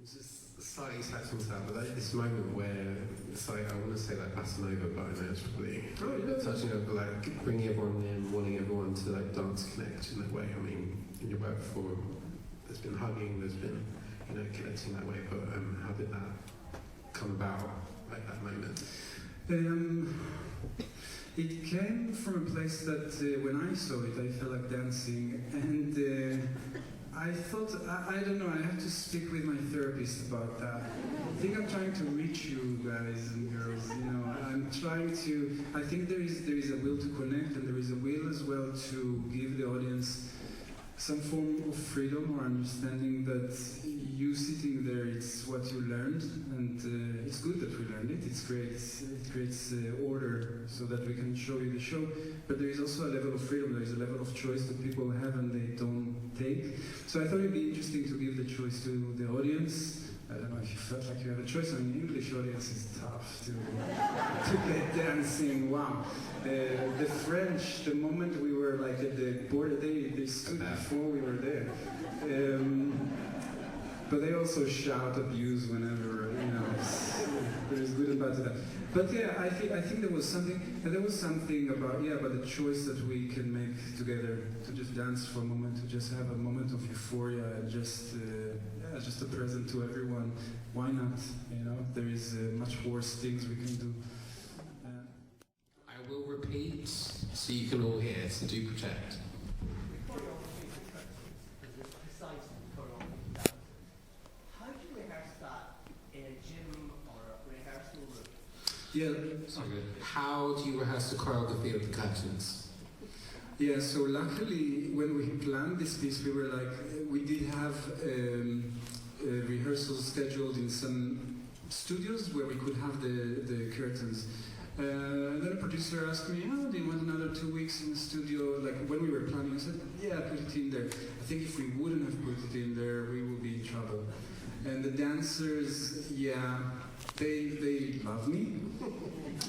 Just slightly touching that, but like this moment where it's like, I want to say like Basanova, but I know it's probably touching over, like bringing everyone in, wanting everyone to like dance, connect in that way. I mean, in your work before, there's been hugging, there's been, you know, connecting that way, but how did that come about, like that moment? It came from a place that when I saw it, I felt like dancing, and I thought, I don't know, I have to speak with my therapist about that. I think I'm trying to reach you guys and girls, you know, I'm trying to, I think there is a will to connect, and there is a will as well to give the audience some form of freedom or understanding that you sitting there, it's what you learned, and it's good that we learned it. It creates order so that we can show you the show. But there is also a level of freedom. There is a level of choice that people have and they don't take. So I thought it'd be interesting to give the choice to the audience. I don't know if you felt like you have a choice. I mean, English audience is tough to get dancing. Wow. The French, the moment we were like at the border, they stood before we were there. But they also shout abuse whenever, you know, there's good and bad to that. But yeah, I think there was something about the choice that we can make together, to just dance for a moment, to just have a moment of euphoria, and just a present to everyone. Why not? You know, there is much worse things we can do. I will repeat so you can all hear, so do project. Yeah. Sorry. How do you rehearse the choreography of the curtains? Yeah, so luckily when we planned this piece, we did have rehearsals scheduled in some studios where we could have the curtains. And then a producer asked me, do you want another 2 weeks in the studio? Like when we were planning, I said, yeah, put it in there. I think if we wouldn't have put it in there, we would be in trouble. And the dancers, yeah, they love me,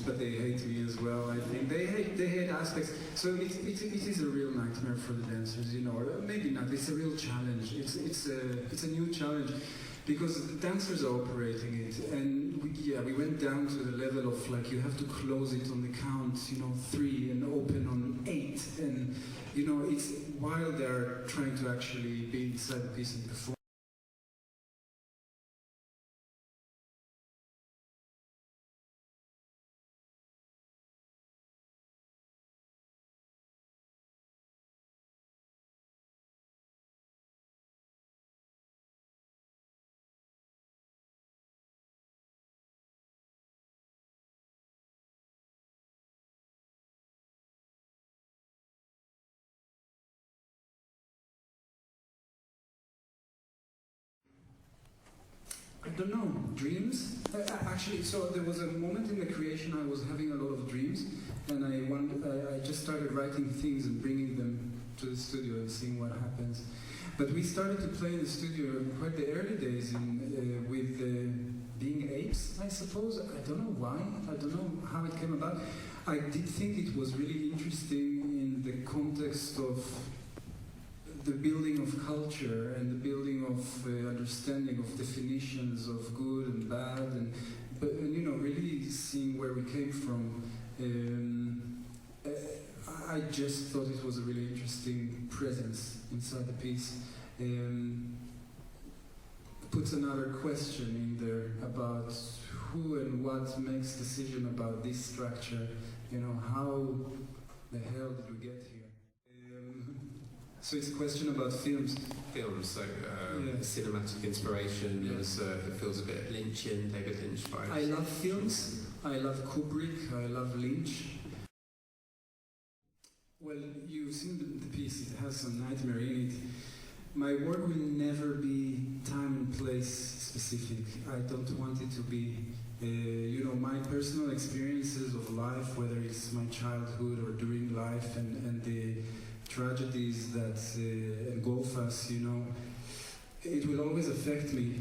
but they hate me as well. I think they hate aspects. So it is a real nightmare for the dancers, you know. Or maybe not. It's a real challenge. It's a new challenge because the dancers are operating it, and we went down to the level of like you have to close it on the count, you know, 3 and open on 8, and you know it's while they're trying to actually be inside the piece and perform. I don't know, dreams? Actually, so there was a moment in the creation I was having a lot of dreams, and I just started writing things and bringing them to the studio and seeing what happens. But we started to play in the studio in quite the early days with being apes, I suppose. I don't know why, I don't know how it came about. I did think it was really interesting in the context of the building of culture and the building of understanding of definitions of good and bad, and you know, really seeing where we came from. I just thought it was a really interesting presence inside the piece. Puts another question in there about who and what makes decision about this structure. You know, how the hell did we get here? So it's a question about films. Films, so cinematic inspiration. It feels a bit Lynchian, David Lynch vibes. I love films. I love Kubrick. I love Lynch. Well, you've seen the piece. It has some nightmare in it. My work will never be time and place specific. I don't want it to be, you know, my personal experiences of life, whether it's my childhood or during life, and the tragedies that engulf us, you know, it will always affect me.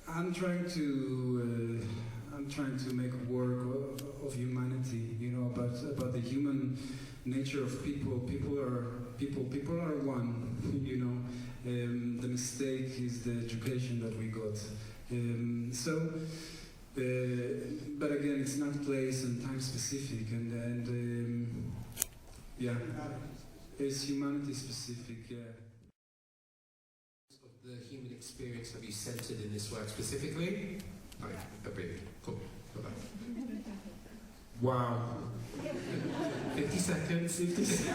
I'm trying to make work of humanity, you know, about the human nature of people. People are one, you know, The mistake is the education that we got. But again, it's not place and time specific, and yeah, it's humanity specific. Yeah. Of the human experience have you centered in this work specifically? Like a bit. Cool. Got that. Wow. 50 seconds. 50 seconds.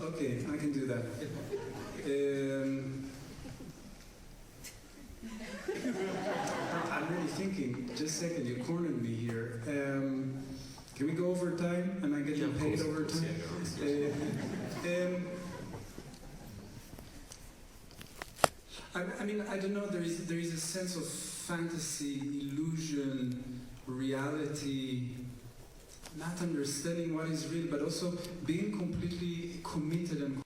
Okay, I can do that. I'm really thinking. Just a second, you cornered me here. Can we go over time? Am I getting paid over time? I mean, I don't know. There is a sense of fantasy, illusion, reality, not understanding what is real, but also being completely committed and